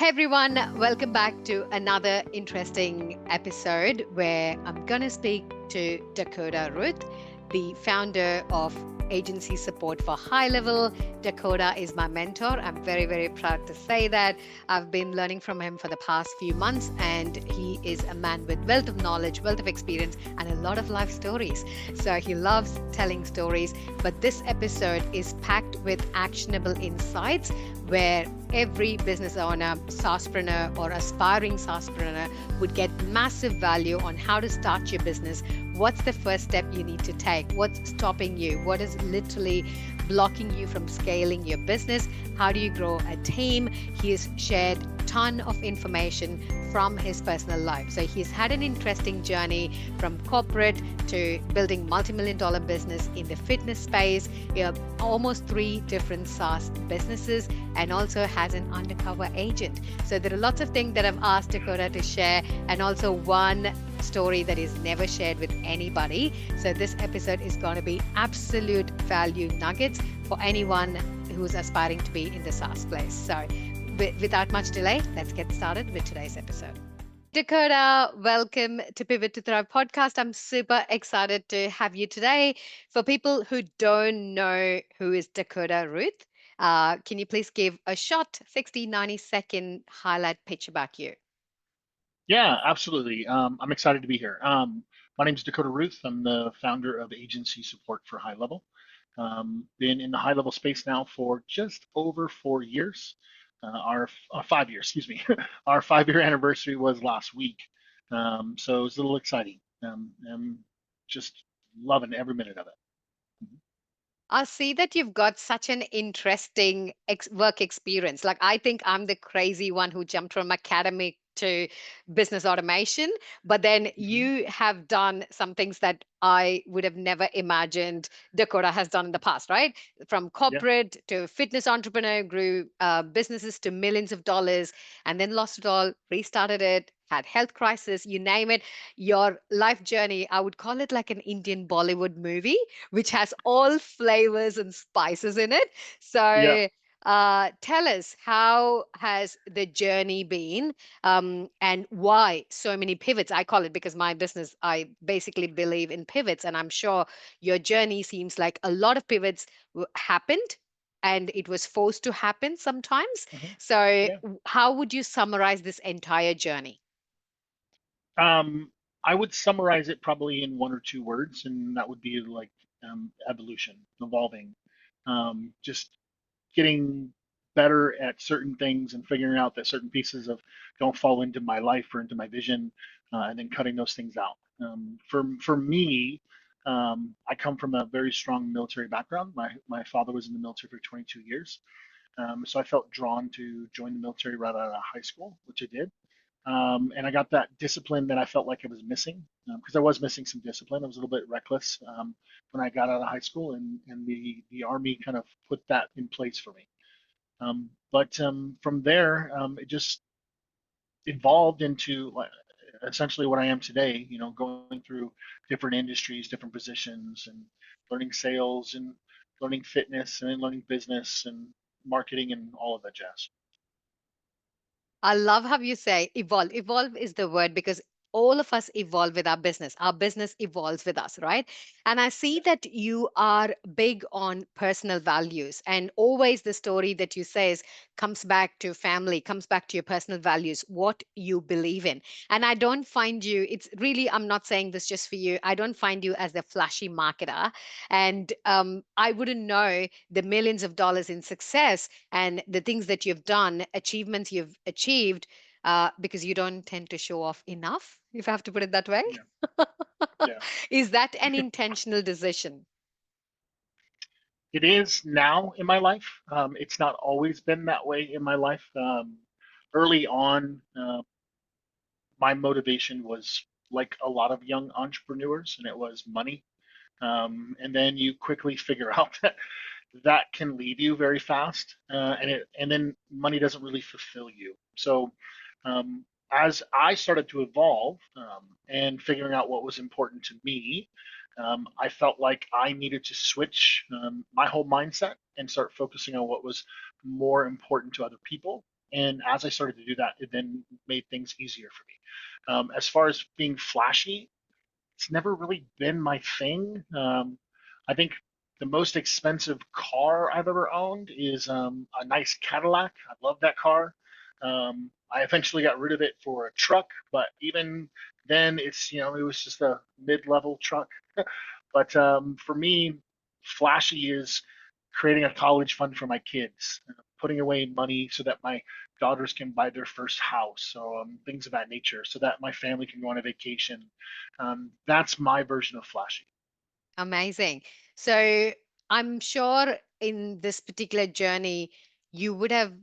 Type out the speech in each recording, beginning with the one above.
Hey everyone, welcome back to another interesting episode where I'm going to speak to Dakota Ruth, the founder of agency support for HighLevel. Dakota is my mentor. I'm very, very proud to say that. I've been learning from him for the past few months, and he is a man with wealth of knowledge, wealth of experience, and a lot of life stories. So he loves telling stories, but this episode is packed with actionable insights where every business owner, SaaSpreneur, or aspiring SaaSpreneur would get massive value on how to start your business. What's the first step you need to take? What's stopping you? What is literally blocking you from scaling your business? How do you grow a team? He has shared a ton of information from his personal life. So he's had an interesting journey from corporate to building multi-million-dollar business in the fitness space, almost 3 different SaaS businesses, and also has an undercover agent. So there are lots of things that I've asked Dakota to share, and also one story that is never shared with anybody. So this episode is going to be absolute value nuggets for anyone who's aspiring to be in the SaaS place. So without much delay, let's get started with today's episode. Dakota, welcome to Pivot to Thrive podcast. I'm super excited to have you today. For people who don't know who is Dakota Ruth, can you please give a short 60, 90-second highlight pitch about you? Yeah, absolutely. I'm excited to be here. My name is Dakota Ruth. I'm the founder of agency support for HighLevel. Been in the HighLevel space now for just over 4 years. Our 5 years, excuse me. Our 5 year anniversary was last week, so it's a little exciting. I'm just loving every minute of it. Mhm. I see that you've got such an interesting work experience. Like, I think I'm the crazy one who jumped from academic to business automation, but then Mhm. you have done some things that I would have never imagined Dakota has done in the past, right? From Yeah, corporate to fitness entrepreneur, grew businesses to millions of dollars, and then lost it all, restarted it, had health crisis, you name it. Your life journey, I would call it like an Indian Bollywood movie which has all flavors and spices in it. yeah. So, tell us, how has the journey been, and why so many pivots? I call it because my business, I basically believe in pivots, and I'm sure your journey seems like a lot of pivots happened. And it was forced to happen sometimes. Mhm. So, Yeah. how would you summarize this entire journey? Um, I would summarize it probably in 1 or 2 words, and that would be like evolution, evolving, just getting better at certain things and figuring out that certain pieces of don't fall into my life or into my vision, and then cutting those things out. For me, I come from a very strong military background. My father was in the military for 22 years, so I felt drawn to join the military right out of high school, which I did. And I got that discipline that I felt like I was missing because I was missing some discipline. I was a little bit reckless when I got out of high school, and the Army kind of put that in place for me. But from there, it just evolved into essentially what I am today. You know, going through different industries, different positions, and learning sales and learning fitness and then learning business and marketing and all of that jazz. I love how you say evolve. Evolve is the word because all of us evolve with our business. Our business evolves with us, right? And I see Yeah. that you are big on personal values, and always the story that you say is comes back to family, comes back to your personal values, what you believe in. And I don't find you, it's really, I'm not saying this just for you. I don't find you as the flashy marketer. And I wouldn't know the millions of dollars in success and the things that you've done, achievements you've achieved, because you don't tend to show off enough, if I have to put it that way. Yeah. Yeah. Is that an intentional decision? It is now in my life. It's not always been that way in my life. Early on, my motivation was like a lot of young entrepreneurs, and it was money. And then you quickly figure out that that can leave you very fast, and then money doesn't really fulfill you. So, as I started to evolve and figuring out what was important to me, I felt like I needed to switch my whole mindset and start focusing on what was more important to other people. And as I started to do that, it then made things easier for me. As far as being flashy, it's never really been my thing. I think the most expensive car I've ever owned is a nice Cadillac. I love that car. I eventually got rid of it for a truck, but even then, it was just a mid-level truck. But for me, flashy is creating a college fund for my kids, putting away money so that my daughters can buy their first house, so things of that nature, so that my family can go on a vacation. That's my version of flashy. Amazing. So I'm sure in this particular journey, you would have,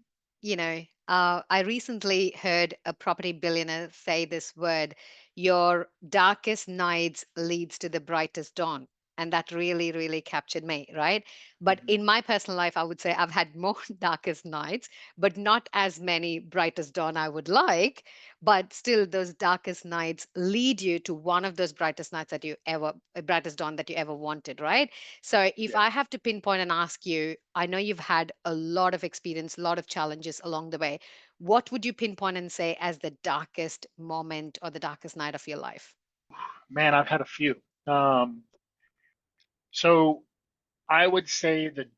I recently heard a property billionaire say this word, your darkest nights leads to the brightest dawn. And that really, really captured me, right? But Mhm. in my personal life, I would say I've had more darkest nights, but not as many brightest dawn I would like. But still, those darkest nights lead you to one of those brightest nights that you ever, brightest dawn that you ever wanted, right? So if Yeah. I have to pinpoint and ask you, I know you've had a lot of experience, a lot of challenges along the way. What would you pinpoint and say as the darkest moment or the darkest night of your life? Man, I've had a few. Um, so I would say the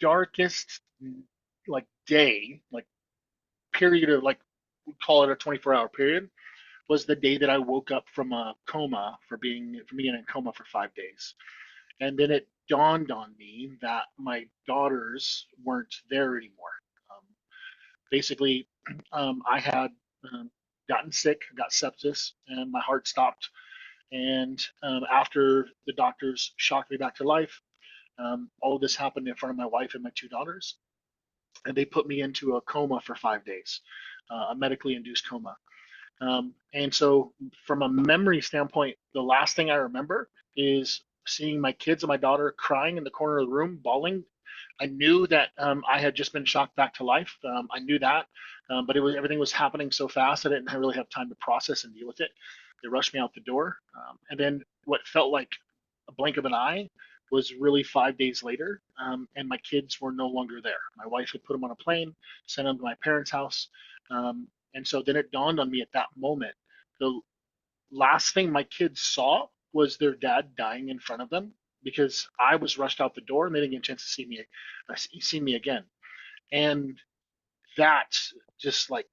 darkest day, like period of like we call it a 24-hour period, was the day that I woke up from a coma for being in a coma for 5 days. And then it dawned on me that my daughters weren't there anymore. Um, Basically, I had um, gotten sick, got sepsis, and my heart stopped. And after the doctors shocked me back to life, all of this happened in front of my wife and my two daughters, and they put me into a coma for 5 days, a medically induced coma. And so, from a memory standpoint, the last thing I remember is seeing my kids and my daughter crying in the corner of the room, bawling. I knew that I had just been shocked back to life. I knew that, but everything was happening so fast I didn't really have time to process and deal with it. They rushed me out the door, and then what felt like a blink of an eye was really 5 days later, and my kids were no longer there. My wife had put them on a plane, sent them to my parents' house, and so then it dawned on me at that moment the last thing my kids saw was their dad dying in front of them because I was rushed out the door and they didn't get a chance to see me again. And that just like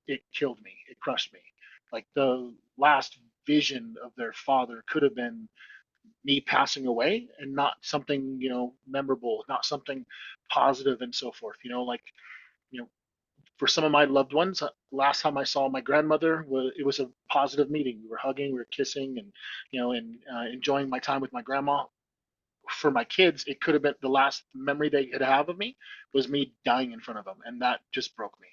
it killed me. It crushed me. Like the last vision of their father could have been me passing away and not something, memorable, not something positive and so forth. You know, for some of my loved ones, last time I saw my grandmother, it was a positive meeting. We were hugging, we were kissing, and enjoying my time with my grandma. For my kids, it could have been the last memory they could have of me was me dying in front of them, and that just broke me.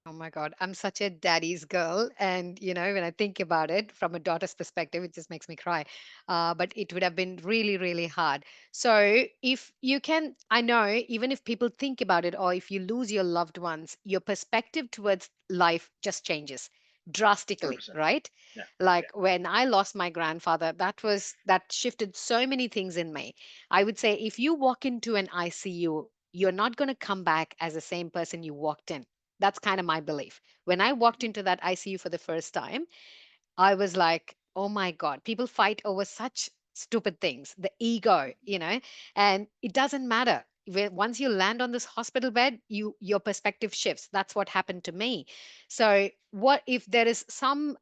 Oh my God, I'm such a daddy's girl. And, when I think about it from a daughter's perspective, it just makes me cry. But it would have been really, really hard. So, if you can, I know, even if people think about it, or if you lose your loved ones, your perspective towards life just changes one Hundred drastically, percent. right? Yeah. Yeah. Like when I lost my grandfather, that shifted so many things in me. I would say if you walk into an ICU, you're not going to come back as the same person you walked in. That's kind of my belief. When I walked into that ICU for the first time, I was like, oh my God, people fight over such stupid things, the ego, and it doesn't matter. Once you land on this hospital bed, your perspective shifts. That's what happened to me. So, what if there is some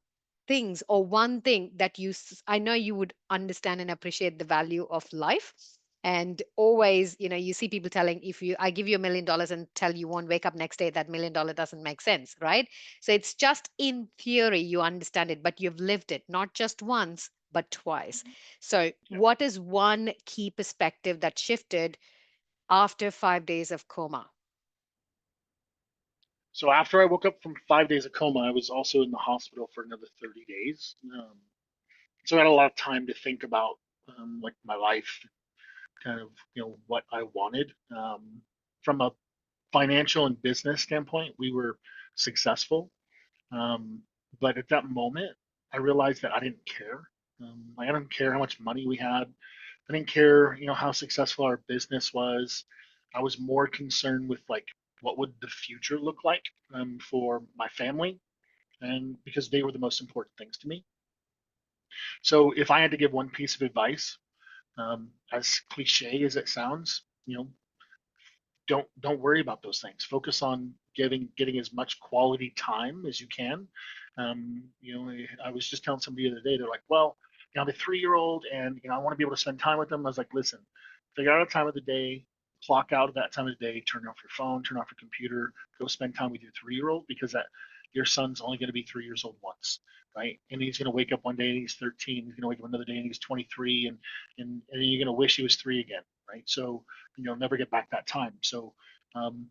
things or one thing that I know you would understand and appreciate the value of life. And always, you see people telling, if I give you $1 million and tell you won't wake up next day, that $1 million doesn't make sense, right? So it's just in theory you understand it, but you've lived it not just once, but twice. So, Yeah. what is one key perspective that shifted after 5 days of coma? So after I woke up from 5 days of coma, I was also in the hospital for another 30 days. So I had a lot of time to think about like my life, kind of what I wanted. From a financial and business standpoint, we were successful. Um, but at that moment, I realized that I didn't care. Like I didn't care how much money we had. I didn't care, how successful our business was. I was more concerned with like what would the future look like for my family, and because they were the most important things to me. So if I had to give one piece of advice, as cliche as it sounds, don't worry about those things. Focus on getting as much quality time as you can. I was just telling somebody the other day, they're like, well, I'm a 3-year-old and I want to be able to spend time with them. I was like, listen, figure out a time of the day, clock out of that time of the day, turn off your phone, turn off your computer, go spend time with your 3-year-old, because that your son's only going to be 3 years old once, right? And he's going to wake up one day and he's 13. He's going to wake up another day and he's 23, and you're going to wish he was 3 again, right? So you'll never get back that time. So, um,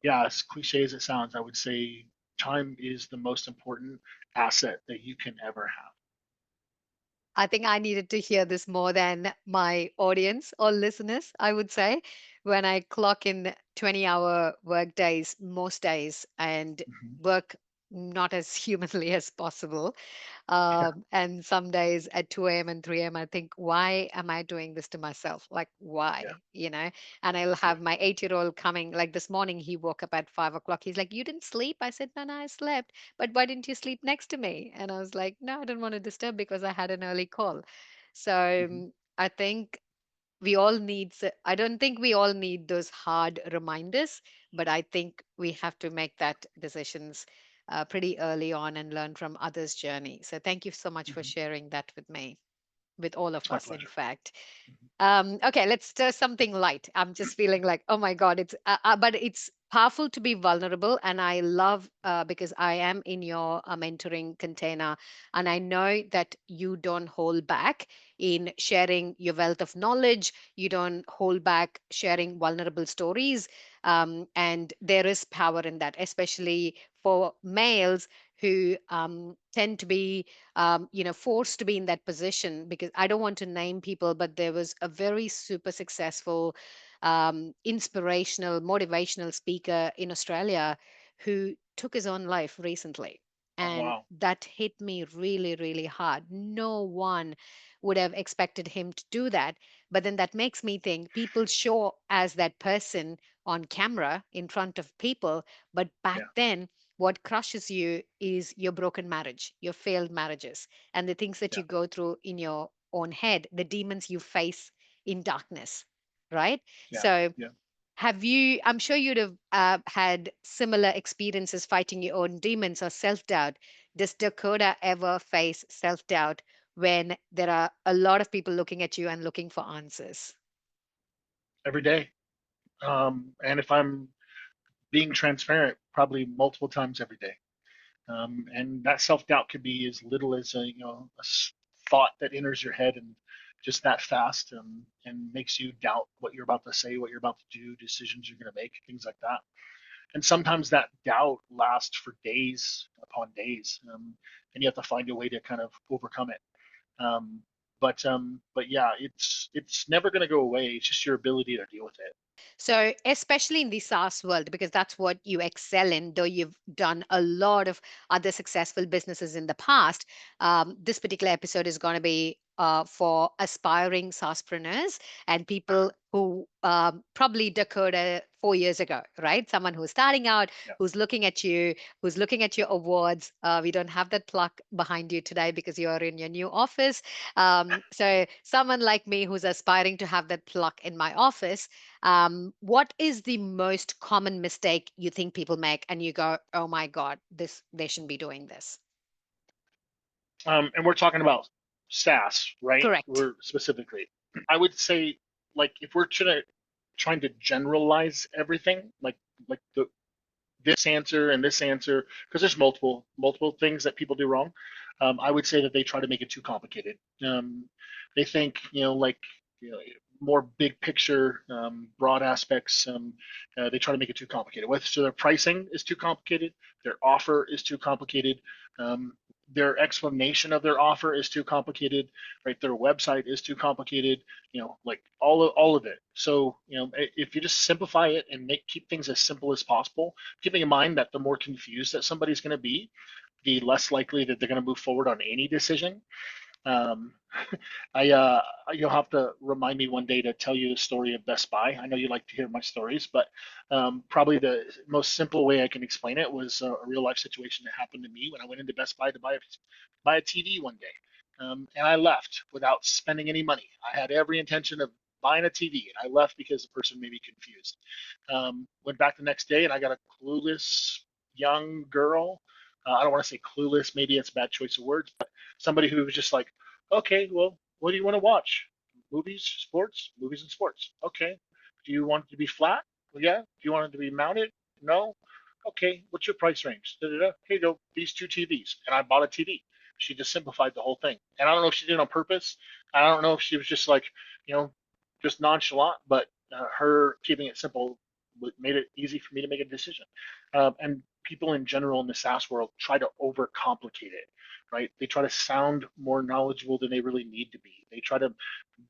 yeah, as cliche as it sounds, I would say time is the most important asset that you can ever have. I think I needed to hear this more than my audience or listeners, I would say. When I clock in 20-hour work days, most days, and Mm-hmm. work not as humanly as possible, Yeah, and some days at 2 a.m. and 3 a.m., I think, why am I doing this to myself? Like, yeah, why? And I'll yeah. have my 8-year-old coming, like this morning, he woke up at 5 o'clock. He's like, you didn't sleep? I said, no, no, I slept. But why didn't you sleep next to me? And I was like, no, I didn't want to disturb because I had an early call. So Mm-hmm. I think we all need, I don't think we all need those hard reminders, but I think we have to make that decisions pretty early on and learn from others' journey. So thank you so much for Mm-hmm. sharing that with me, with all of It's my us, in pleasure. fact. Mm-hmm. Okay, let's stir something light. I'm just feeling like, oh my God, but it's powerful to be vulnerable. And I love, because I am in your mentoring container, and I know that you don't hold back in sharing your wealth of knowledge. You don't hold back sharing vulnerable stories. And there is power in that, especially for males who tend to be forced to be in that position, because I don't want to name people, but there was a very super successful, inspirational, motivational speaker in Australia who took his own life recently. Oh, And wow. that hit me really, really hard. No one would have expected him to do that. But then that makes me think people show as that person on camera in front of people. But back Yeah, then, what crushes you is your broken marriage, your failed marriages, and the things that yeah, you go through in your own head, the demons you face in darkness, right? yeah, So, yeah. I'm sure you'd have had similar experiences fighting your own demons or self doubt. Does Dakota ever face self doubt when there are a lot of people looking at you and looking for answers? Every day. And if I'm being transparent, probably multiple times every day. And that self-doubt could be as little as a thought that enters your head and just that fast, and makes you doubt what you're about to say, what you're about to do, decisions you're going to make, things like that. And sometimes that doubt lasts for days upon days, and you have to find a way to kind of overcome it. Um, but yeah, it's never going to go away. It's just your ability to deal with it. So, especially in the SaaS world, because that's what you excel in, though you've done a lot of other successful businesses in the past, this particular episode is going to be for aspiring SaaSpreneurs and people who probably Dakota 4 years ago, right? Someone who's starting out, Yeah, who's looking at you, who's looking at your awards. We don't have that plaque behind you today because you're in your new office. So, someone like me who's aspiring to have that plaque in my office, what is the most common mistake you think people make and you go, oh my God, this they shouldn't be doing this? and we're talking about SaaS, right? Correct. We're specifically. I would say, like, if we're trying to generalize everything, like the this answer and this answer, because there's multiple things that people do wrong. I would say that they try to make it too complicated. They think, like, more big picture, broad aspects. They try to make it too complicated. So their pricing is too complicated, their offer is too complicated, um, their explanation of their offer is too complicated, right? Their website is too complicated, like all of it. So, if you just simplify it and keep things as simple as possible, keeping in mind that the more confused that somebody's going to be, the less likely that they're going to move forward on any decision. Um, I you'll have to remind me one day to tell you the story of Best Buy. I know you like to hear my stories, but probably the most simple way I can explain it was a real life situation that happened to me when I went into Best Buy to buy a TV one day, and I left without spending any money. I had every intention of buying a TV, and I left because the person made me confused. Went back the next day, and I got a clueless young girl. I don't want to say clueless, maybe it's a bad choice of words, but somebody who was just like, okay, well, what do you want to watch? Movies, sports, movies and sports. Okay. Do you want it to be flat? Well, yeah. Do you want it to be mounted? No. Okay. What's your price range? Da, da, da. Here you go. These two TVs. And I bought a TV. She just simplified the whole thing. And I don't know if she did it on purpose. I don't know if she was just like, you know, just nonchalant, but her keeping it simple made it easy for me to make a decision. And people in general in the SaaS world try to overcomplicate it, right? They try to sound more knowledgeable than they really need to be. They try to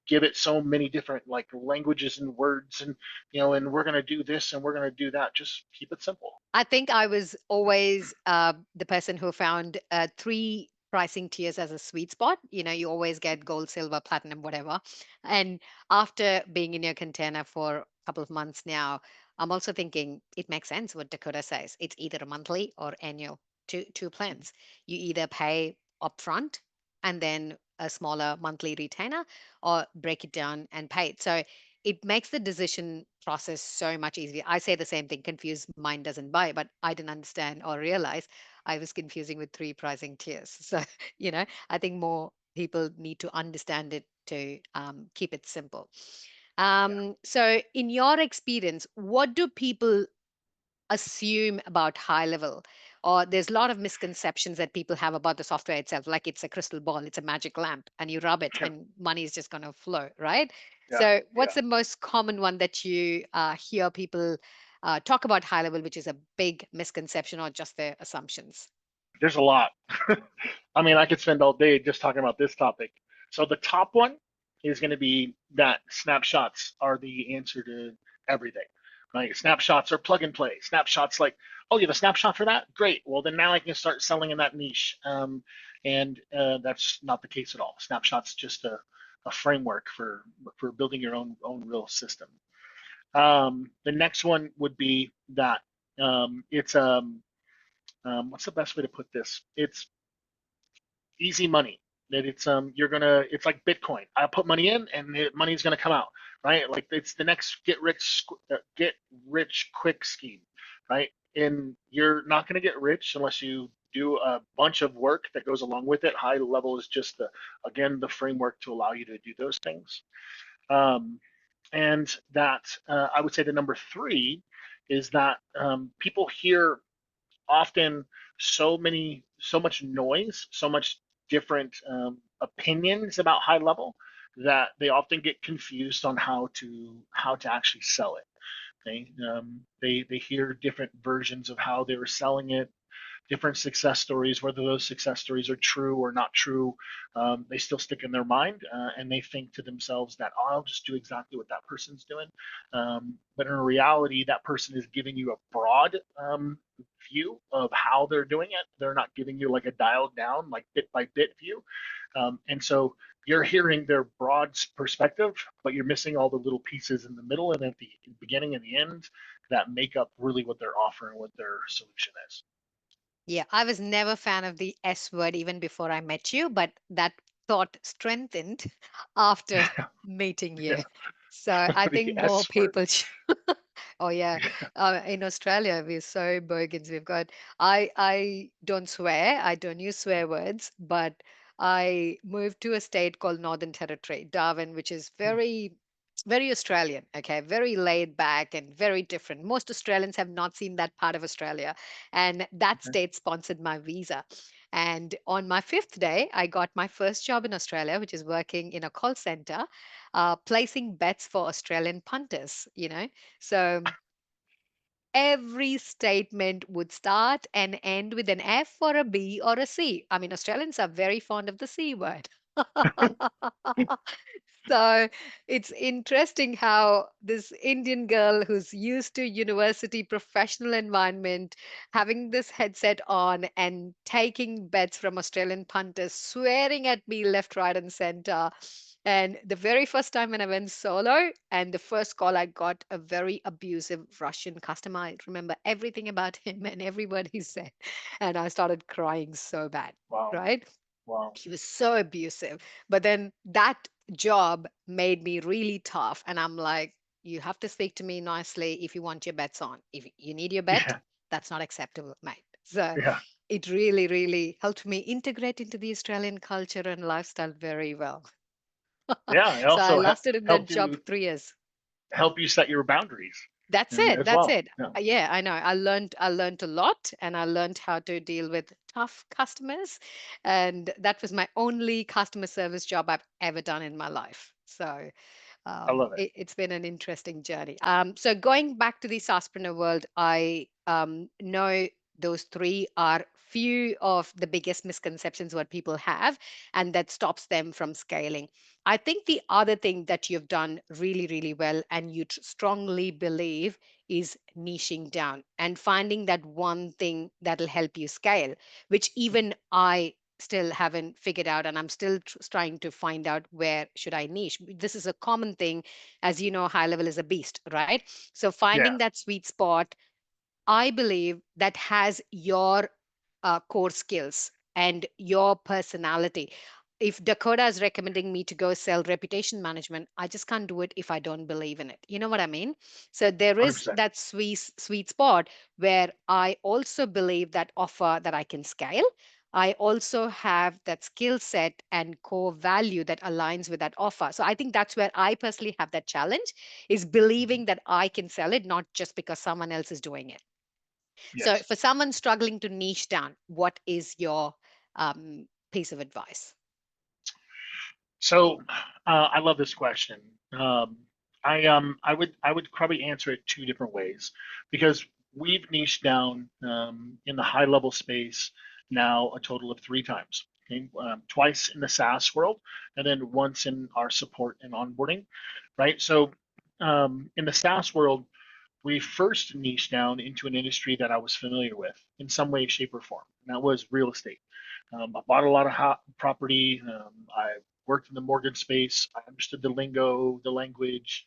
give it so many different like languages and words, and and we're gonna do this and we're gonna do that. Just keep it simple. I think I was always the person who found three pricing tiers as a sweet spot. You always get gold, silver, platinum, whatever. And after being in your container for a couple of months now, I'm also thinking it makes sense what Dakota says. It's either a monthly or annual, two plans. You either pay upfront and then a smaller monthly retainer, or break it down and pay it. So it makes the decision process so much easier. I say the same thing, confused mind doesn't buy, but I didn't understand or realize I was confusing with three pricing tiers. So, I think more people need to understand it to keep it simple. Yeah. So, in your experience, what do people assume about HighLevel? Or there's a lot of misconceptions that people have about the software itself, like it's a crystal ball, it's a magic lamp, and you rub it Yeah. and money is just going to flow, right? Yeah. So what's Yeah. the most common one that you hear people talk about HighLevel, which is a big misconception or just their assumptions? There's a lot. I mean, I could spend all day just talking about this topic. So the top one is going to be that snapshots are the answer to everything, right? Snapshots are plug and play. Snapshots like, oh, you have a snapshot for that? Great. Well, then now I can start selling in that niche. And that's not the case at all. Snapshots just a framework for building your own real system. The next one would be that it's what's the best way to put this? It's easy money. That it's like Bitcoin. I put money in and the money's gonna come out, right? Like it's the next get rich quick scheme, right? And you're not gonna get rich unless you do a bunch of work that goes along with it. HighLevel is just the framework to allow you to do those things. Um, and that I would say the number three is that people hear often so much noise, so much different opinions about HighLevel that they often get confused on how to actually sell it. Okay? They hear different versions of how they were selling it, different success stories, whether those success stories are true or not true, they still stick in their mind, and they think to themselves that, oh, I'll just do exactly what that person's doing. But in reality, that person is giving you a broad view of how they're doing it. They're not giving you like a dialed down, like bit by bit view. And so you're hearing their broad perspective, but you're missing all the little pieces in the middle and at the beginning and the end that make up really what they're offering, what their solution is. Yeah, I was never a fan of the S word even before I met you, but that thought strengthened after meeting you. Yeah. So I The think more S word. people Oh yeah, in Australia we're so bogans. We've got I don't swear. I don't use swear words, but I moved to a state called Northern Territory, Darwin, which is very Australian. Okay, very laid back and very different. Most Australians have not seen that part of Australia, and that state sponsored my visa. And on my fifth day, I got my first job in Australia, which is working in a call center, placing bets for Australian punters. So every statement would start and end with an F or a B or a C. I mean, Australians are very fond of the C word. So it's interesting how this Indian girl who's used to university professional environment, having this headset on and taking bets from Australian punters, swearing at me left, right, and center. And the very first time when I went solo, and the first call, I got a very abusive Russian customer. I remember everything about him and every word he said. And I started crying so bad, Wow. right? Wow. He was so abusive. But then that job made me really tough. And I'm like, you have to speak to me nicely if you want your bets on. If you need your bet, Yeah. that's not acceptable, mate. So Yeah. it really, really helped me integrate into the Australian culture and lifestyle very well. Yeah. It So I also lasted in that helped job you 3 years. set your boundaries That's it. as That's well. it. Yeah. Yeah, I know. I learned a lot and I learned how to deal with tough customers. And that was my only customer service job I've ever done in my life. So I love it. it's been an interesting journey. So going back to the SaaSpreneur world, I know those three are few of the biggest misconceptions what people have, and that stops them from scaling. I think the other thing that you've done really, really well, and you strongly believe, is niching down and finding that one thing that'll help you scale, which even I still haven't figured out, and I'm still trying to find out where should I niche. This is a common thing. As you know, HighLevel is a beast, right? So Yeah. finding that sweet spot, I believe, that has your core skills and your personality. If Dakota is recommending me to go sell reputation management, I just can't do it if I don't believe in it. You know what I mean? So there is 100%. that sweet spot where I also believe that offer that I can scale. I also have that skill set and core value that aligns with that offer. So I think that's where I personally have that challenge, is Mhm. believing that I can sell it, not just because someone else is doing it. So, Yes. for someone struggling to niche down, what is your piece of advice? So I love this question. I would probably answer it two different ways because we've niched down in the high level space now a total of three times. Okay? Twice in the SaaS world, and then once in our support and onboarding. Right. So in the SaaS world, we first niched down into an industry that I was familiar with in some way, shape, or form, and that was real estate. I bought a lot of property. I worked in the mortgage space. I understood the lingo, the language,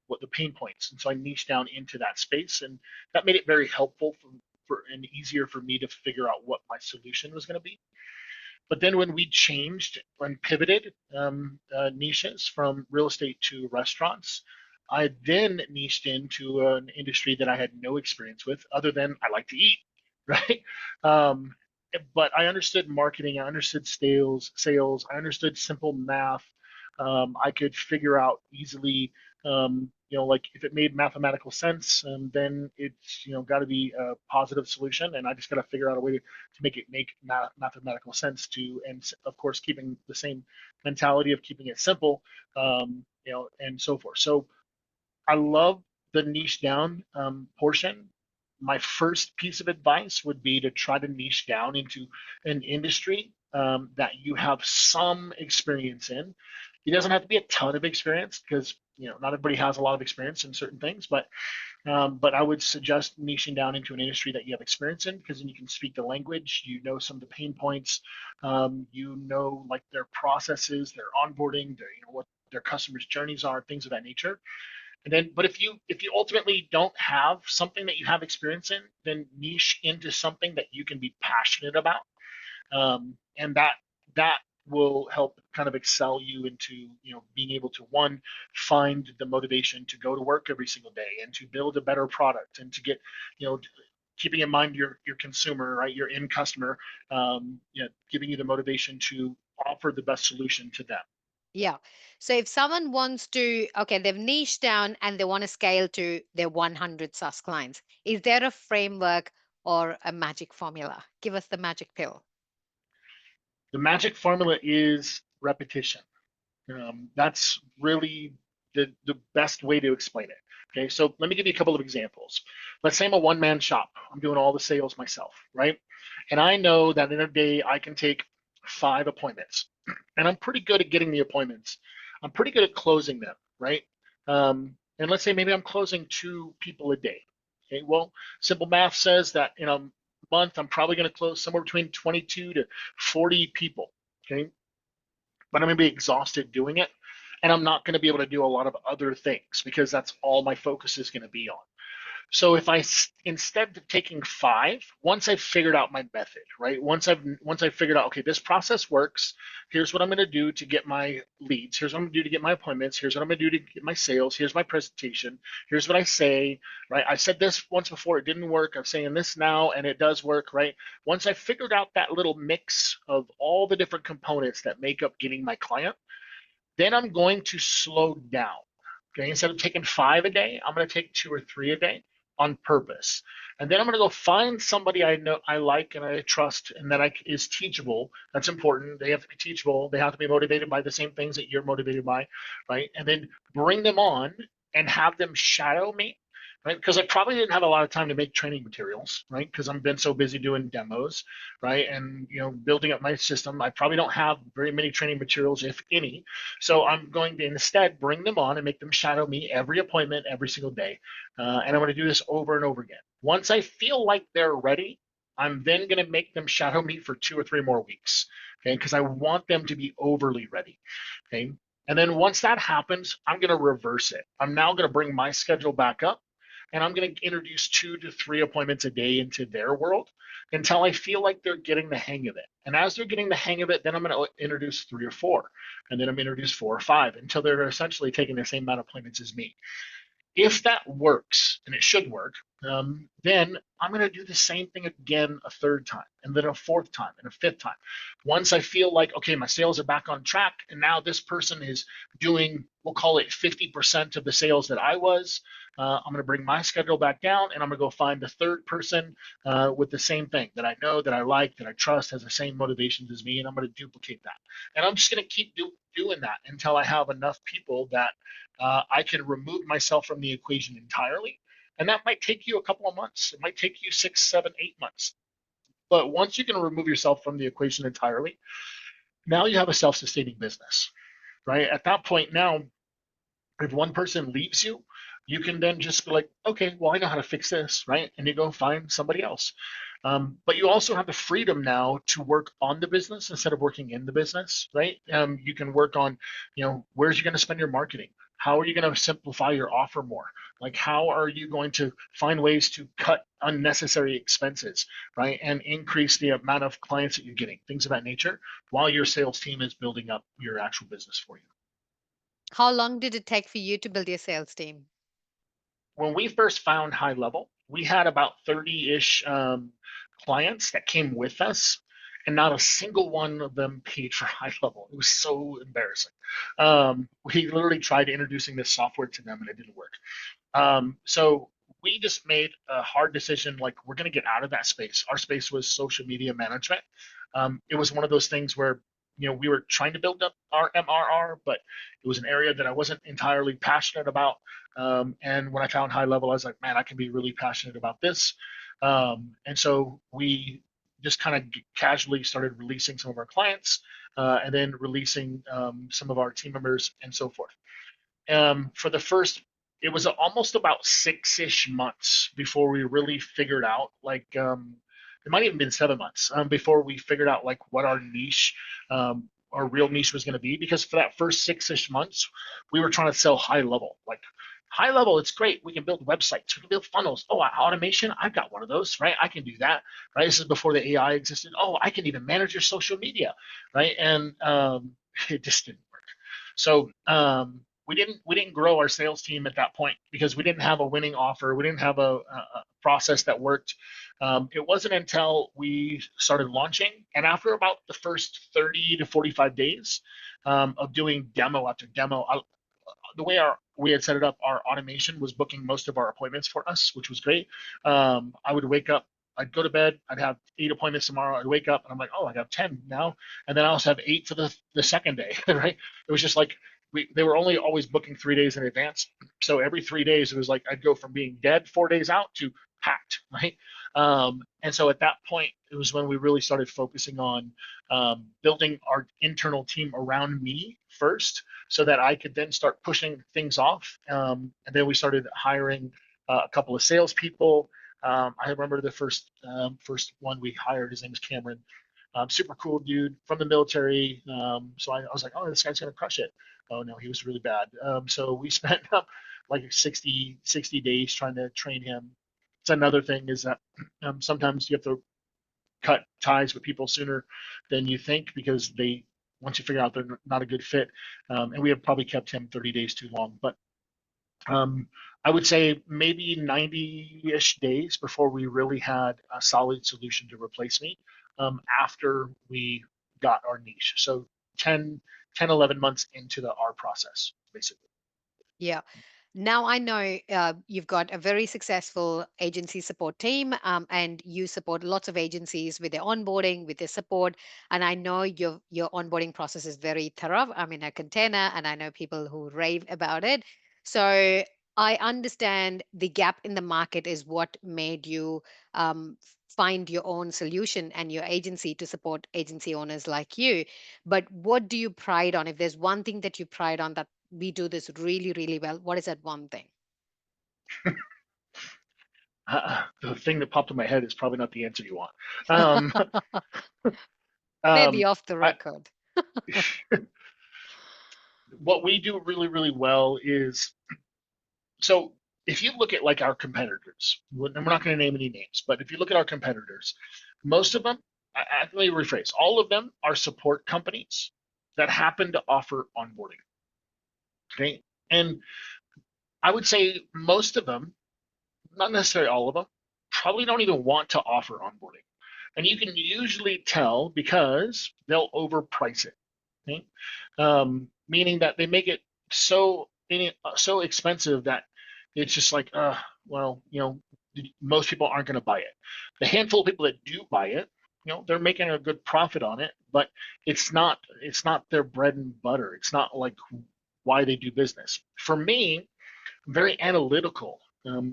what the pain points, and so I niched down into that space, and that made it very helpful for and easier for me to figure out what my solution was going to be. But then when we changed and pivoted niches from real estate to restaurants, I then niched into an industry that I had no experience with, other than I like to eat, right? Um, but I understood marketing, I understood sales, I understood simple math. I could figure out easily, like if it made mathematical sense, then it's got to be a positive solution, and I just got to figure out a way to make it make mathematical sense to, and of course keeping the same mentality of keeping it simple, and so forth. So I love the niche down portion. My first piece of advice would be to try to niche down into an industry that you have some experience in. It doesn't have to be a ton of experience because not everybody has a lot of experience in certain things, but I would suggest niching down into an industry that you have experience in, because then you can speak the language, some of the pain points, like their processes, their onboarding, what their customers' journeys are, things of that nature. And then, but if you ultimately don't have something that you have experience in, then niche into something that you can be passionate about, and that will help kind of excel you into being able to, one, find the motivation to go to work every single day and to build a better product and to get you know keeping in mind your consumer, right, your end customer, giving you the motivation to offer the best solution to them. Yeah. So if someone wants to, okay, they've niched down and they want to scale to their 100 SaaS clients, is there a framework or a magic formula? Give us the magic pill. The magic formula is repetition. That's really the best way to explain it. Okay, so let me give you a couple of examples. Let's say I'm a one-man shop. I'm doing all the sales myself, right? And I know that in a day I can take 5 appointments, and I'm pretty good at getting the appointments. I'm pretty good at closing them, right? And let's say maybe I'm closing 2 people a day. Okay, well, simple math says that in a month I'm probably going to close somewhere between 22 to 40 people. Okay, but I'm going to be exhausted doing it, and I'm not going to be able to do a lot of other things because that's all my focus is going to be on. So if instead of taking 5, once I've figured out my method, right? Once I've figured out, okay, this process works. Here's what I'm going to do to get my leads. Here's what I'm going to do to get my appointments. Here's what I'm going to do to get my sales. Here's my presentation. Here's what I say, right? I said this once before, it didn't work. I'm saying this now, and it does work, right? Once I figured out that little mix of all the different components that make up getting my client, then I'm going to slow down. Okay, instead of taking 5 a day, I'm going to take 2 or 3 a day on purpose. And then I'm going to go find somebody I know, I like, and I trust, and that is teachable. That's important. They have to be teachable. They have to be motivated by the same things that you're motivated by, right? And then bring them on and have them shadow me, right? Because I probably didn't have a lot of time to make training materials, right? Because I've been so busy doing demos, right? And building up my system. I probably don't have very many training materials, if any. So I'm going to instead bring them on and make them shadow me every appointment, every single day. And I'm going to do this over and over again. Once I feel like they're ready, I'm then going to make them shadow me for 2 or 3 more weeks, okay? Because I want them to be overly ready, okay? And then once that happens, I'm going to reverse it. I'm now going to bring my schedule back up, and I'm going to introduce 2 to 3 appointments a day into their world until I feel like they're getting the hang of it. And as they're getting the hang of it, then I'm going to introduce 3 or 4, and then I'm going to introduce 4 or 5 until they're essentially taking the same amount of appointments as me. If that works, and it should work, then I'm going to do the same thing again a 3rd time, and then a 4th time, and a 5th time. Once I feel like, okay, my sales are back on track, and now this person is doing, we'll call it 50% of the sales that I was, I'm going to bring my schedule back down, and I'm going to go find the 3rd person with the same thing that I know, that I like, that I trust, has the same motivations as me, and I'm going to duplicate that. And I'm just going to keep doing that until I have enough people that I can remove myself from the equation entirely. And that might take you a couple of months. It might take you 6, 7, 8 months. But once you can remove yourself from the equation entirely, now you have a self-sustaining business, right? At that point now, if one person leaves you, you can then just be like, okay, well, I know how to fix this, right? And you go find somebody else. But you also have the freedom now to work on the business instead of working in the business, right? You can work on, where's you going to spend your marketing? How are you going to simplify your offer more? Like, how are you going to find ways to cut unnecessary expenses, right? And increase the amount of clients that you're getting, things of that nature, while your sales team is building up your actual business for you. How long did it take for you to build your sales team? When we first found HighLevel, we had about 30-ish clients that came with us, and not a single one of them paid for HighLevel. It was so embarrassing. We literally tried introducing this software to them, and it didn't work. So we just made a hard decision, like, we're going to get out of that space. Our space was social media management. It was one of those things where we were trying to build up our MRR, but it was an area that I wasn't entirely passionate about. And when I found HighLevel, I was like, man, I can be really passionate about this. And so we just kind of casually started releasing some of our clients, and then releasing some of our team members and so forth. For the first, it was almost about 6-ish months before we really figured out, like, it might even been 7 months before we figured out like what our niche, our real niche was going to be. Because for that first 6-ish months, we were trying to sell HighLevel. Like, HighLevel, it's great. We can build websites. We can build funnels. Oh, automation. I've got one of those, right? I can do that, right? This is before the AI existed. Oh, I can even manage your social media, right? And it just didn't work. So we didn't grow our sales team at that point because we didn't have a winning offer. We didn't have a process that worked. It wasn't until we started launching, and after about the first 30 to 45 days of doing demo after demo, the way we had set it up, our automation was booking most of our appointments for us, which was great. I would wake up, I'd go to bed, I'd have 8 appointments tomorrow. I'd wake up and I'm like, oh, I got 10 now, and then I also have 8 for the second day, right? It was just like they were only always booking 3 days in advance. So every 3 days, it was like I'd go from being dead 4 days out to packed, right? And so at that point, it was when we really started focusing on building our internal team around me first, so that I could then start pushing things off. And then we started hiring a couple of salespeople. I remember the first one we hired. His name is Cameron. Super cool dude from the military. So I was like, oh, this guy's gonna crush it. Oh no, he was really bad. So we spent like 60 days trying to train him. It's another thing is that sometimes you have to cut ties with people sooner than you think, because they once you figure out they're not a good fit. And we have probably kept him 30 days too long. But um, I would say maybe 90-ish days before we really had a solid solution to replace me, after we got our niche. So 11 months into our process, basically. Yeah. Now I know you've got a very successful agency support team, and you support lots of agencies with their onboarding, with their support. And I know your onboarding process is very thorough. I'm in a container, and I know people who rave about it. So I understand the gap in the market is what made you find your own solution and your agency to support agency owners like you. But what do you pride on? If there's one thing that you pride on that we do this really, really well, what is that one thing? The thing that popped in my head is probably not the answer you want. Um, Maybe um, off the I, record. what we do really, really well is, so if you look at like our competitors, and we're not going to name any names, but if you look at our competitors, most of them, let me rephrase, all of them are support companies that happen to offer onboarding. Okay. And I would say most of them, not necessarily all of them, probably don't even want to offer onboarding. And you can usually tell because they'll overprice it. Okay? Meaning that they make it so expensive that it's just like, well, most people aren't going to buy it. The handful of people that do buy it, they're making a good profit on it, but it's not their bread and butter. It's not like why they do business. For me, I'm very analytical.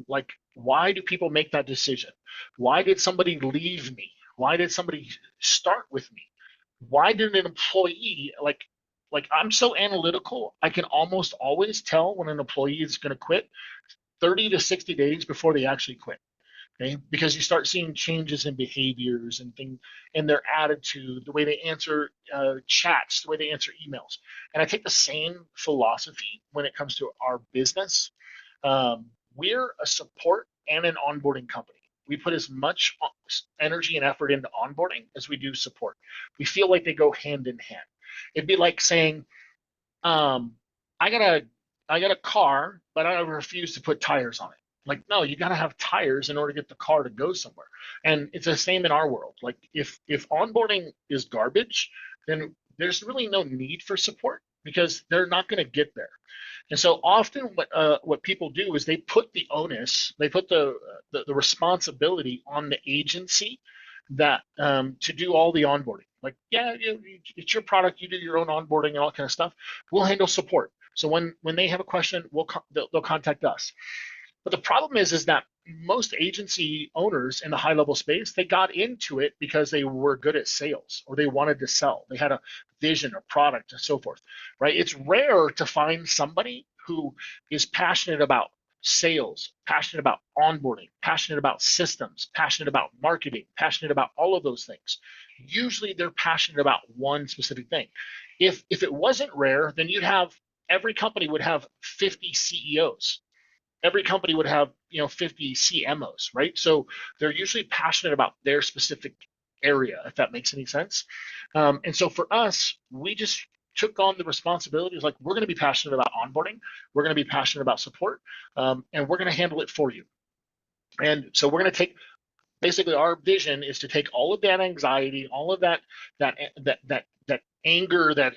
Like, why do people make that decision? Why did somebody leave me? Why did somebody start with me? Why did an employee like I'm so analytical, I can almost always tell when an employee is going to quit 30 to 60 days before they actually quit. Okay, because you start seeing changes in behaviors and things in their attitude, the way they answer chats, the way they answer emails. And I take the same philosophy when it comes to our business. We're a support and an onboarding company. We put as much energy and effort into onboarding as we do support. We feel like they go hand in hand. It'd be like saying, um, I got a I got a car, but I refuse to put tires on it. Like, no, you got to have tires in order to get the car to go somewhere. And it's the same in our world. Like, if onboarding is garbage, then there's really no need for support because they're not going to get there. And so often, what people do is they put the onus, they put the responsibility on the agency that to do all the onboarding. Like, yeah, it's your product, you do your own onboarding and all kind of stuff. We'll handle support. So when they have a question, they'll contact us. But the problem is that most agency owners in the high level space, they got into it because they were good at sales or they wanted to sell. They had a vision, a product, and so forth, right? It's rare to find somebody who is passionate about sales, passionate about onboarding, passionate about systems, passionate about marketing, passionate about all of those things. Usually they're passionate about one specific thing. If it wasn't rare, then every company would have 50 CEOs. Every company would have 50 CMOs, right? So they're usually passionate about their specific area, if that makes any sense. And so for us, we just took on the responsibilities. Like, we're going to be passionate about onboarding, we're going to be passionate about support, and we're going to handle it for you. And so we're going to take, basically our vision is to take all of that anxiety, all of that anger, that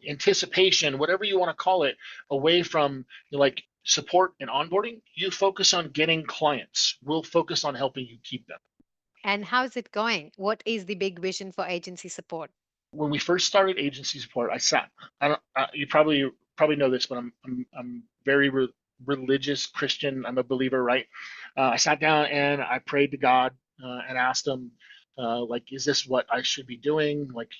anticipation, whatever you want to call it, away from like support and onboarding. You focus on getting clients. We'll focus on helping you keep them. And how's it going? What is the big vision for agency support? When we first started agency support, I sat. I don't, you probably know this, but I'm very religious Christian. I'm a believer, right? I sat down and I prayed to God and asked him, like, is this what I should be doing? Like,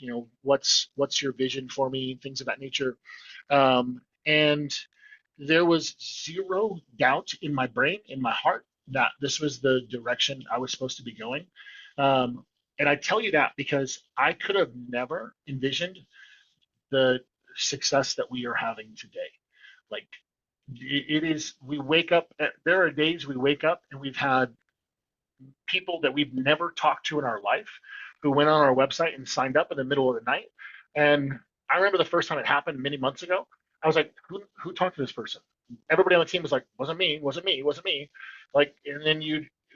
what's your vision for me? Things of that nature. And there was zero doubt in my brain, in my heart, that this was the direction I was supposed to be going. Um, and I tell you that because I could have never envisioned the success that we are having today. Like, it is, we wake up, there are days we wake up and we've had people that we've never talked to in our life who went on our website and signed up in the middle of the night. And I remember the first time it happened many months ago. I was like, who talked to this person? Everybody on the team was like, wasn't me, wasn't me, wasn't me. Like, and then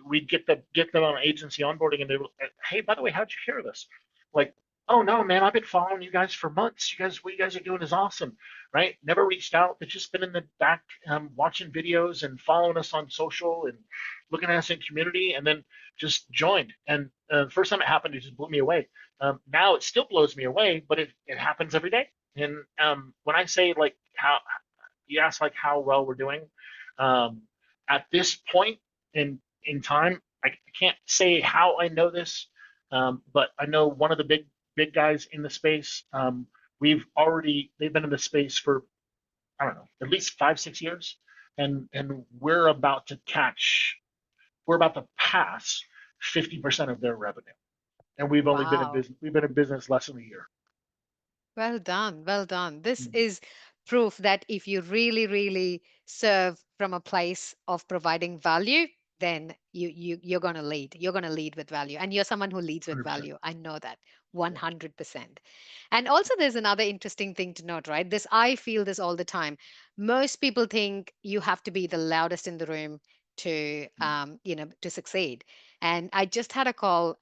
we'd get them on agency onboarding, and they were, hey, by the way, how'd you hear of this? Like, oh no, man, I've been following you guys for months. You guys, what you guys are doing is awesome, right? Never reached out. They've just been in the back, watching videos and following us on social and looking at us in community, and then just joined. And the first time it happened, it just blew me away. Now it still blows me away, but it happens every day. And when I say, like, how you ask, like, how well we're doing, um, at this point in time, I can't say how I know this, but I know one of the big guys in the space. They've been in the space for, I don't know, at least 5 6 years, and we're about to pass 50% of their revenue, and Wow. we've been in business less than a year. Well done. Well done. This Mm. is proof that if you really, really serve from a place of providing value, then you're going to lead. You're going to lead with value. And you're someone who leads with 100%. value. I know that Yeah. 100%. And also there's another interesting thing to note, right? This I feel this all the time. Most people think you have to be the loudest in the room to Mm. to succeed. And I just had a call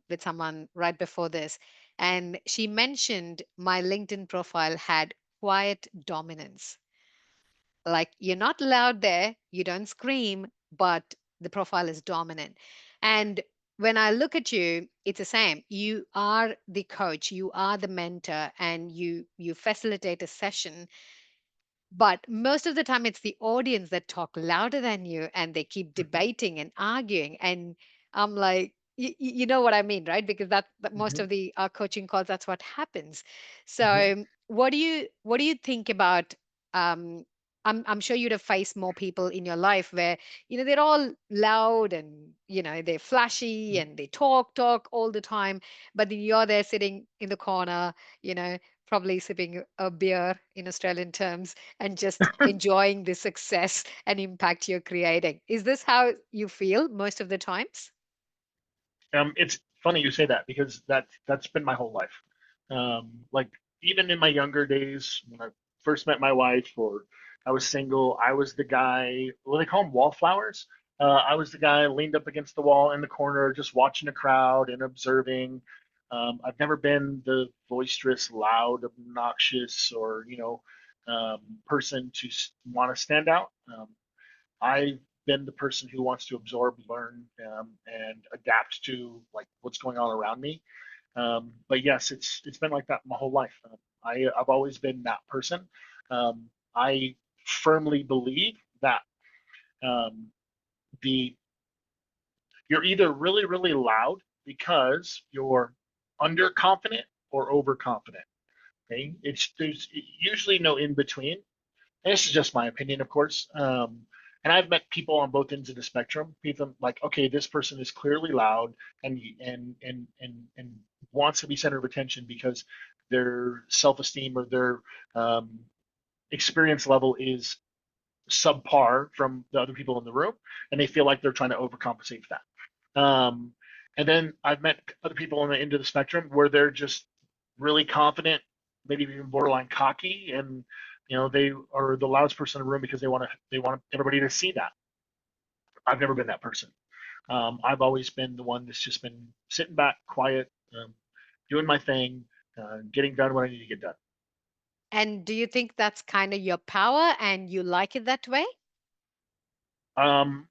with someone right before this, and she mentioned my LinkedIn profile had quiet dominance. Like, you're not loud there, you don't scream, but the profile is dominant. And when I look at you, it's the same. You are the coach, you are the mentor, and you facilitate a session, but most of the time, it's the audience that talk louder than you, and they keep debating and arguing. And I'm like, you know what I mean, right? Because that most Mhm. of the coaching calls, that's what happens. Mhm. So, what do you think about? Um, I'm sure you'd have faced more people in your life where they're all loud, and they're flashy, Mhm. and they talk all the time, but then you're there sitting in the corner, you know, probably sipping a beer in Australian terms, and just enjoying the success and impact you're creating. Is this how you feel most of the times? It's funny you say that because that's been my whole life. Like, even in my younger days, when I first met my wife, or I was single, I was the guy. What do they call them? Wallflowers. I was the guy leaned up against the wall in the corner, just watching the crowd and observing. I've never been the boisterous, loud, obnoxious, or person to want to stand out. I've been the person who wants to absorb, learn, and adapt to, like, what's going on around me. But yes, it's been like that my whole life. I've always been that person. I firmly believe that um, the you're either really loud because you're underconfident or overconfident. Okay, there's usually no in between. And this is just my opinion, of course. And I've met people on both ends of the spectrum. People like, okay, this person is clearly loud and wants to be center of attention because their self-esteem or their um, experience level is subpar from the other people in the room, and they feel like they're trying to overcompensate for that. And then I've met other people on the end of the spectrum where they're just really confident, maybe even borderline cocky, and they are the loudest person in the room because they want everybody to see that. I've never been that person. I've always been the one that's just been sitting back, quiet, doing my thing, getting done what I need to get done. And do you think that's kind of your power and you like it that way? Um,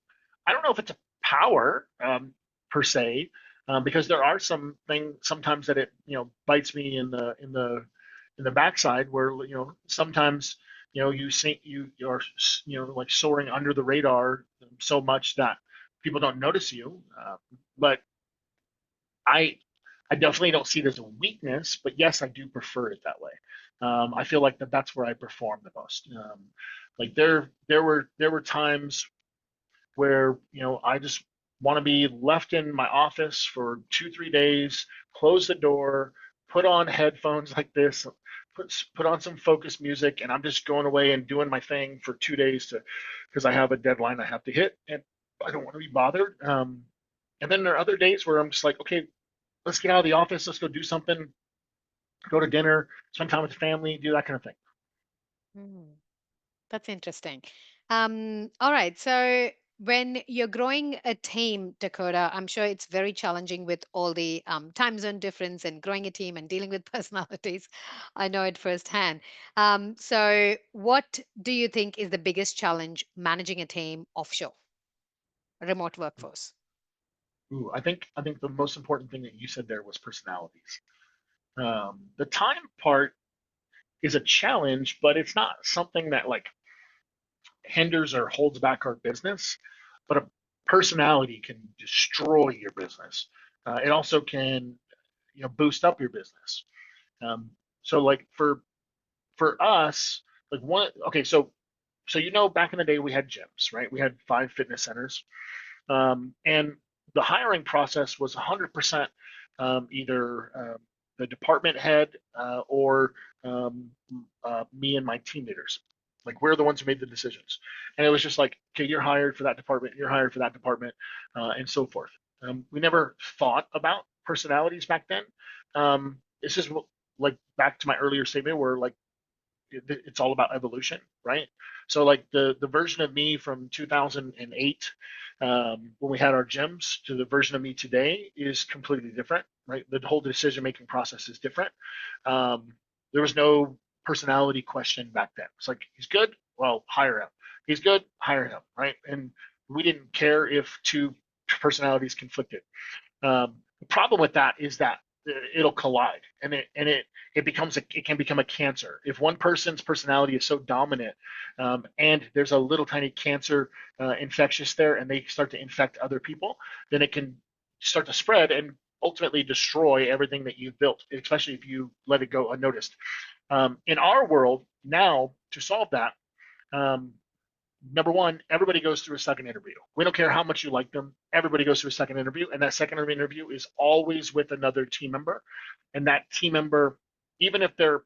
I don't know if it's a power per se, because there are some things sometimes that it bites me in the backside where sometimes you see you're like soaring under the radar so much that people don't notice you. But I I definitely don't see it as a weakness, but yes, I do prefer it that way. I feel like that's where I perform the most. Like there were times where I just want to be left in my office for 2 3 days, close the door, put on headphones like this, put on some focus music, and I'm just going away and doing my thing for 2 days to because I have a deadline I have to hit, and I don't want to be bothered. And then there are other days where I'm just like, okay, let's get out of the office, let's go do something, go to dinner, spend time with the family, do that kind of thing. Hmm. That's interesting. All right. So when you're growing a team, Dakota, I'm sure it's very challenging with all the time zone difference and growing a team and dealing with personalities. I know it firsthand. So what do you think is the biggest challenge managing a team offshore, remote workforce? Ooh, I think the most important thing that you said there was personalities. The time part is a challenge, but it's not something that like hinders or holds back our business. But a personality can destroy your business. It also can, boost up your business. Um, so like for us, like one, okay, so back in the day we had gyms, right? We had 5 fitness centers, and the hiring process was 100% either the department head or um, me and my team leaders. Like we're the ones who made the decisions, and it was just like, okay, you're hired for that department, you're hired for that department, and so forth. We never thought about personalities back then. It's just like back to my earlier statement where like it's all about evolution, right? So like the version of me from 2008, when we had our gyms, to the version of me today is completely different, right? The whole decision making process is different. Um, there was no personality question back then. It's like he's good, well hire him. He's good, hire him, right? And we didn't care if two personalities conflicted. The problem with that is that it'll collide, and it can become a cancer if one person's personality is so dominant, and there's a little tiny cancer infectious there, and they start to infect other people. Then it can start to spread and ultimately destroy everything that you've built, especially if you let it go unnoticed. In our world now, to solve that, um, number one, everybody goes through a second interview. We don't care how much you like them. Everybody goes through a second interview, and that second interview is always with another team member. And that team member, even if they're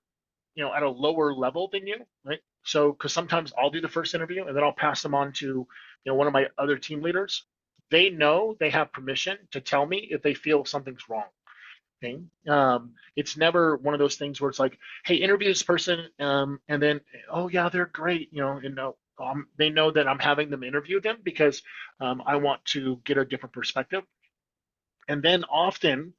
at a lower level than you, right? So, because sometimes I'll do the first interview and then I'll pass them on to one of my other team leaders. They know they have permission to tell me if they feel something's wrong. Okay. It's never one of those things where it's like, hey, interview this person, and then, oh yeah, they're great, and no, they know that I'm having them interview them because I want to get a different perspective. And then often,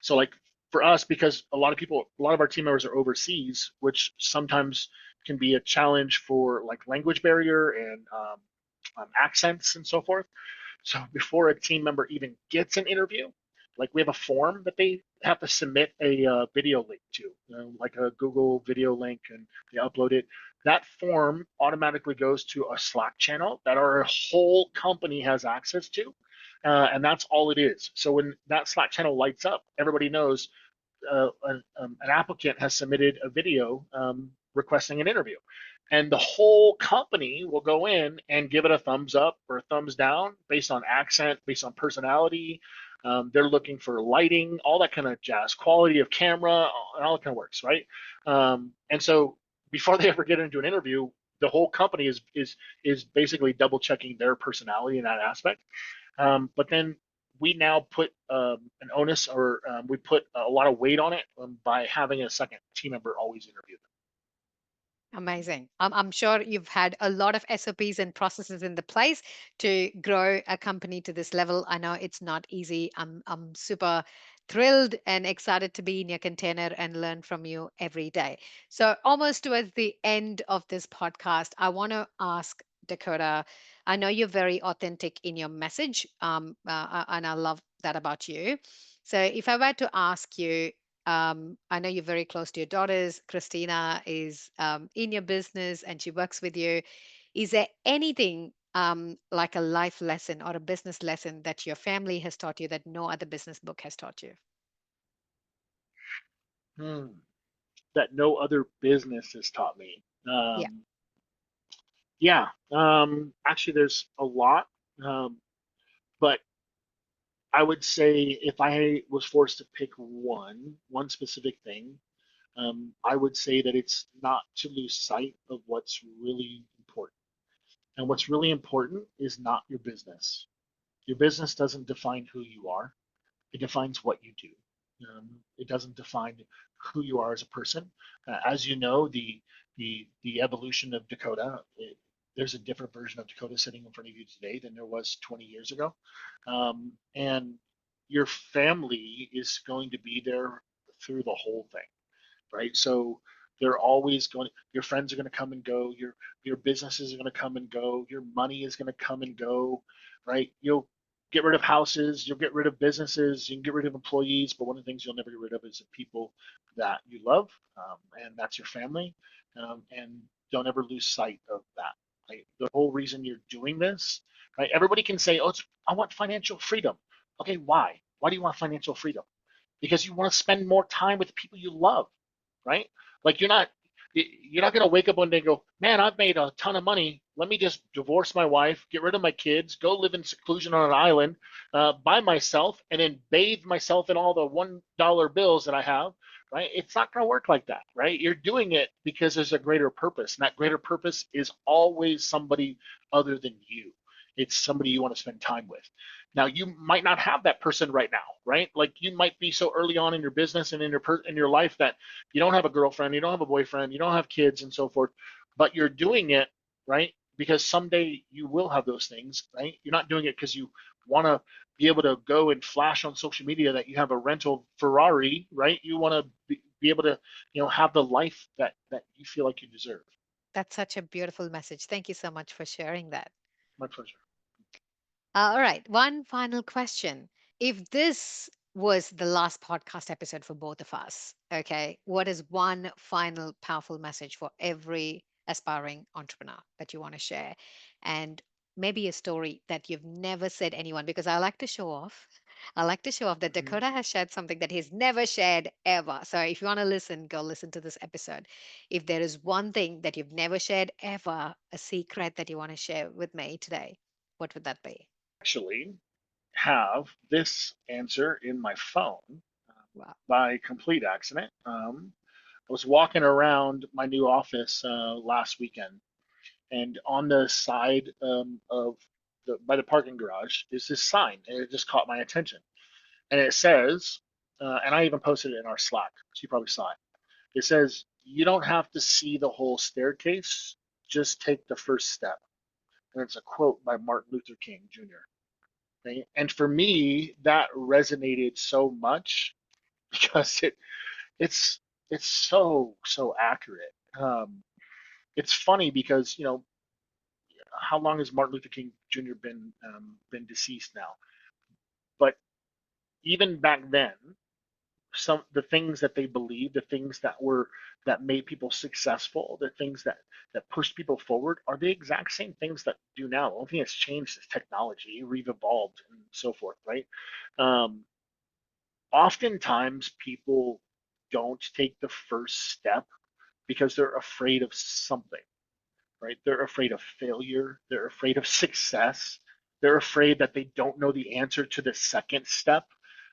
so like for us, because a lot of our team members are overseas, which sometimes can be a challenge for like language barrier and accents and so forth. So before a team member even gets an interview, like we have a form that they have to submit a video link to, like a Google video link, and they upload it. That form automatically goes to a Slack channel that our whole company has access to, and that's all it is. So when that Slack channel lights up, everybody knows an applicant has submitted a video requesting an interview. And the whole company will go in and give it a thumbs up or a thumbs down based on accent, based on personality. They're looking for lighting, all that kind of jazz, quality of camera, and all that kind of works, right? And so before they ever get into an interview, the whole company is basically double checking their personality in that aspect. But then we now put an onus, or we put a lot of weight on it by having a second team member always interview them. Amazing. I'm sure you've had a lot of SOPs and processes in the place to grow a company to this level. I know it's not easy. I'm super thrilled and excited to be in your container and learn from you every day. So, almost towards the end of this podcast, I want to ask Dakota. I know you're very authentic in your message, and I love that about you. So, if I were to ask you, I know you're very close to your daughters. Christina is in your business and she works with you. Is there anything like a life lesson or a business lesson that your family has taught you that no other business book has taught you? Hmm. That no other business has taught me. Yeah. Yeah, actually, there's a lot, but I would say if I was forced to pick one specific thing, I would say that it's not to lose sight of what's really important. And what's really important is not your business. Your business doesn't define who you are. It defines what you do. It doesn't define who you are as a person. As you know, the evolution of Dakota. There's a different version of Dakota sitting in front of you today than there was 20 years ago, and your family is going to be there through the whole thing, right? So they're always going. Your friends are going to come and go. Your businesses are going to come and go. Your money is going to come and go, right? You'll get rid of houses. You'll get rid of businesses. You can get rid of employees, but one of the things you'll never get rid of is the people that you love, and that's your family. And don't ever lose sight of that. Right? The whole reason you're doing this, right? Everybody can say, "Oh, I want financial freedom." Okay, why? Why do you want financial freedom? Because you want to spend more time with people you love, right? Like you're not going to wake up one day and go, man, I've made a ton of money. Let me just divorce my wife, get rid of my kids, go live in seclusion on an island by myself, and then bathe myself in all the $1 bills that I have, right? It's not going to work like that, right? You're doing it because there's a greater purpose, and that greater purpose is always somebody other than you. It's somebody you want to spend time with. Now, you might not have that person right now, right? Like you might be so early on in your business and in your life that you don't have a girlfriend, you don't have a boyfriend, you don't have kids and so forth, but you're doing it, right? Because someday you will have those things, right? You're not doing it because you want to be able to go and flash on social media that you have a rental Ferrari, right? You want to be able to, have the life that you feel like you deserve. That's such a beautiful message. Thank you so much for sharing that. My pleasure. All right, one final question. If this was the last podcast episode for both of us, okay, what is one final powerful message for every aspiring entrepreneur that you want to share? And maybe a story that you've never said anyone, because I like to show off. I like to show off that Mhm. Dakota has shared something that he's never shared ever. So if you want to listen, go listen to this episode. If there is one thing that you've never shared ever, a secret that you want to share with me today, what would that be? Actually, have this answer in my phone Wow. by complete accident. I was walking around my new office last weekend, and on the side of by the parking garage is this sign, and it just caught my attention. And it says, and I even posted it in our Slack, so you probably saw it. It says, "You don't have to see the whole staircase; just take the first step." And it's a quote by Martin Luther King Jr. Right? And for me, that resonated so much because it's it's so accurate. It's funny because how long has Martin Luther King Jr. been deceased now? But even back then, some the things that they believed, the things that made people successful, the things that pushed people forward, are the exact same things that do now. The only thing that's changed is technology. We've evolved and so forth, right? Um, Oftentimes, people don't take the first step because they're afraid of something, right? They're afraid of failure. They're afraid of success. They're afraid that they don't know the answer to the second step.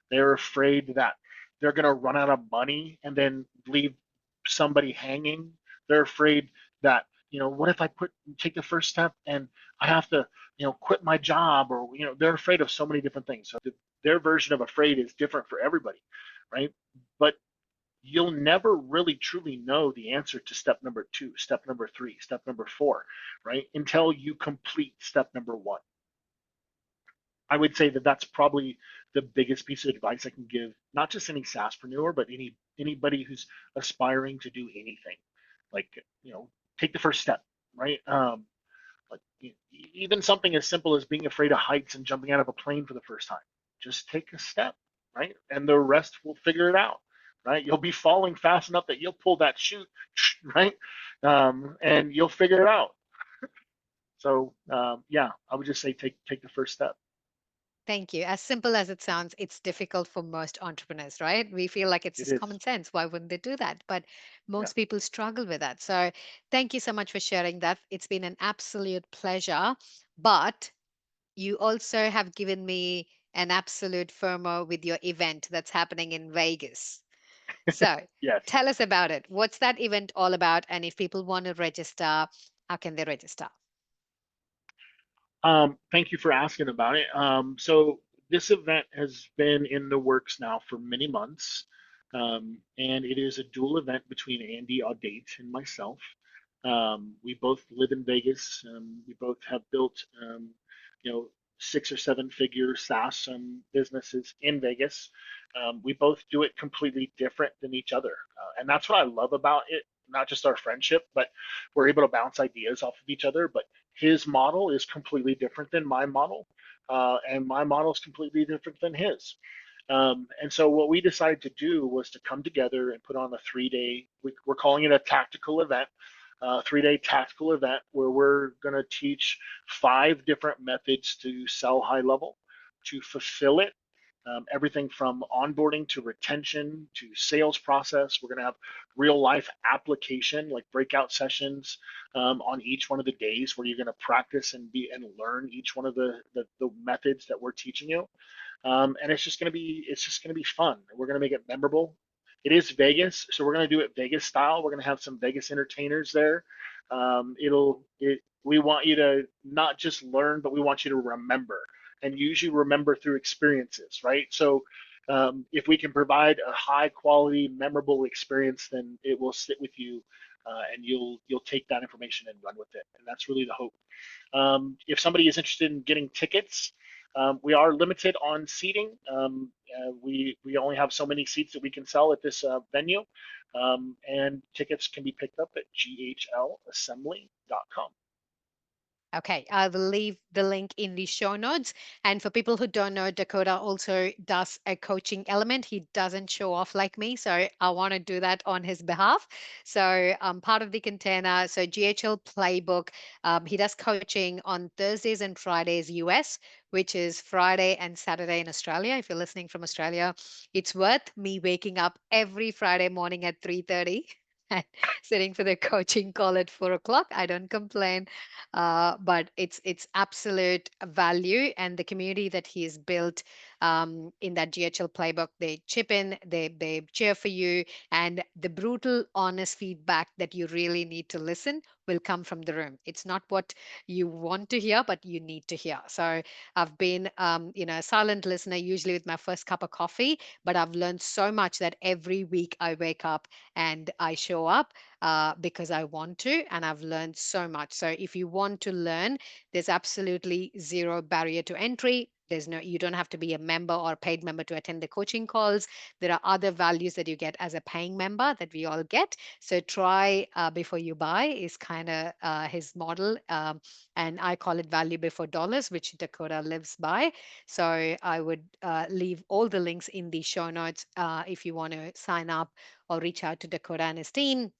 They're afraid that they're going to run out of money and then leave somebody hanging. They're afraid that, what if I take the first step and I have to, quit my job, or, they're afraid of so many different things. So their version of afraid is different for everybody, right? But you'll never really truly know the answer to step number two, step number three, step number four, right? Until you complete step number one. I would say that that's probably the biggest piece of advice I can give, not just any SaaSpreneur, but anybody who's aspiring to do anything. Like, take the first step, right? Like even something as simple as being afraid of heights and jumping out of a plane for the first time. Just take a step, right? And the rest will figure it out. right? You'll be falling fast enough that you'll pull that chute, right? And you'll figure it out. So yeah, I would just say take the first step. Thank you. As simple as it sounds, it's difficult for most entrepreneurs, right? We feel like it's It just is. common sense. Why wouldn't they do that? But Yeah. most people struggle with that. So thank you so much for sharing that. It's been an absolute pleasure. But you also have given me an absolute FOMO with your event that's happening in Vegas. So Yes. tell us about it. What's that event all about? And if people want to register, how can they register? Thank you for asking about it. So this event has been in the works now for many months, and it is a dual event between Andy Audate and myself. We both live in Vegas. We both have built, you know, 6 or 7 figure SaaS businesses in Vegas. We both do it completely different than each other, and that's what I love about it. Not just our friendship, but we're able to bounce ideas off of each other. But his model is completely different than my model, and my model is completely different than his. And so what we decided to do was to come together and put on a 3 day, we're calling it a tactical event, 3 day tactical event where we're going to teach 5 different methods to sell high level, to fulfill it, everything from onboarding to retention to sales process. We're going to have real life application like breakout sessions on each one of the days where you're going to practice and learn each one of the methods that we're teaching you. And it's just going to be fun. We're going to make it memorable. It is Vegas, so we're going to do it Vegas style. We're going to have some Vegas entertainers there. We want you to not just learn, but we want you to remember, and usually remember through experiences, right? So if we can provide a high quality, memorable experience, then it will sit with you, and you'll take that information and run with it. And that's really the hope. If somebody is interested in getting tickets, we are limited on seating. We only have so many seats that we can sell at this venue, and tickets can be picked up at ghlassembly.com. Okay, I will leave the link in the show notes. And for people who don't know, Dakota also does a coaching element. He doesn't show off like me, so I want to do that on his behalf. So I'm part of the container. So GHL Playbook. He does coaching on Thursdays and Fridays US, which is Friday and Saturday in Australia. If you're listening from Australia, it's worth me waking up every Friday morning at 3:30 and sitting for the coaching call at 4 o'clock. I don't complain, but it's absolute value, and the community that he has built in that GHL playbook, they chip in, they cheer for you, and the brutal, honest feedback that you really need to listen will come from the room. It's not what you want to hear, but you need to hear. So I've been, a silent listener usually with my first cup of coffee, but I've learned so much that every week I wake up and I show up because I want to, and I've learned so much. So if you want to learn, there's absolutely zero barrier to entry. You don't have to be a member or a paid member to attend the coaching calls. There are other values that you get as a paying member that we all get. So try before you buy is kind of his model. And I call it value before dollars, which Dakota lives by. So I would leave all the links in the show notes if you want to sign up or reach out to Dakota and his team.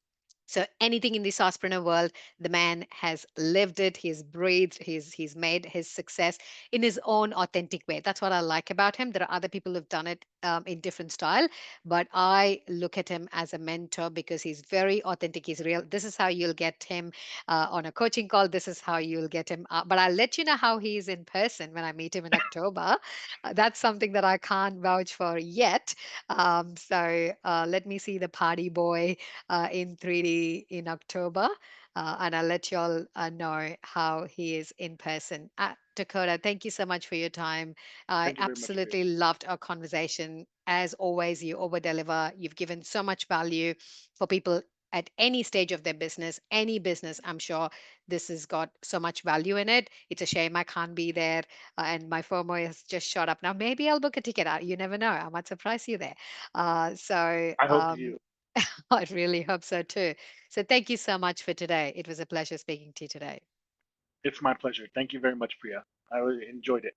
So anything in the SaaSpreneur world, the man has lived it, he's breathed, he's made his success in his own authentic way. That's what I like about him. There are other people who've done it in different style, but I look at him as a mentor because he's very authentic. He's real. This is how you'll get him on a coaching call. This is how you'll get him. But I'll let you know how he is in person when I meet him in October. That's something that I can't vouch for yet. So let me see the party boy in 3D in October. And I'll let you all know how he is in person. Dakota, thank you so much for your time. I Thank you very much, Priya. absolutely loved our conversation. As always, you over deliver. You've given so much value for people at any stage of their business, any business. I'm sure this has got so much value in it. It's a shame I can't be there, and my FOMO has just shot up. Now, maybe I'll book a ticket out. You never know. I might surprise you there. Uh, so, I hope um, you. I really hope so too. So thank you so much for today. It was a pleasure speaking to you today. It's my pleasure. Thank you very much, Priya. I really enjoyed it.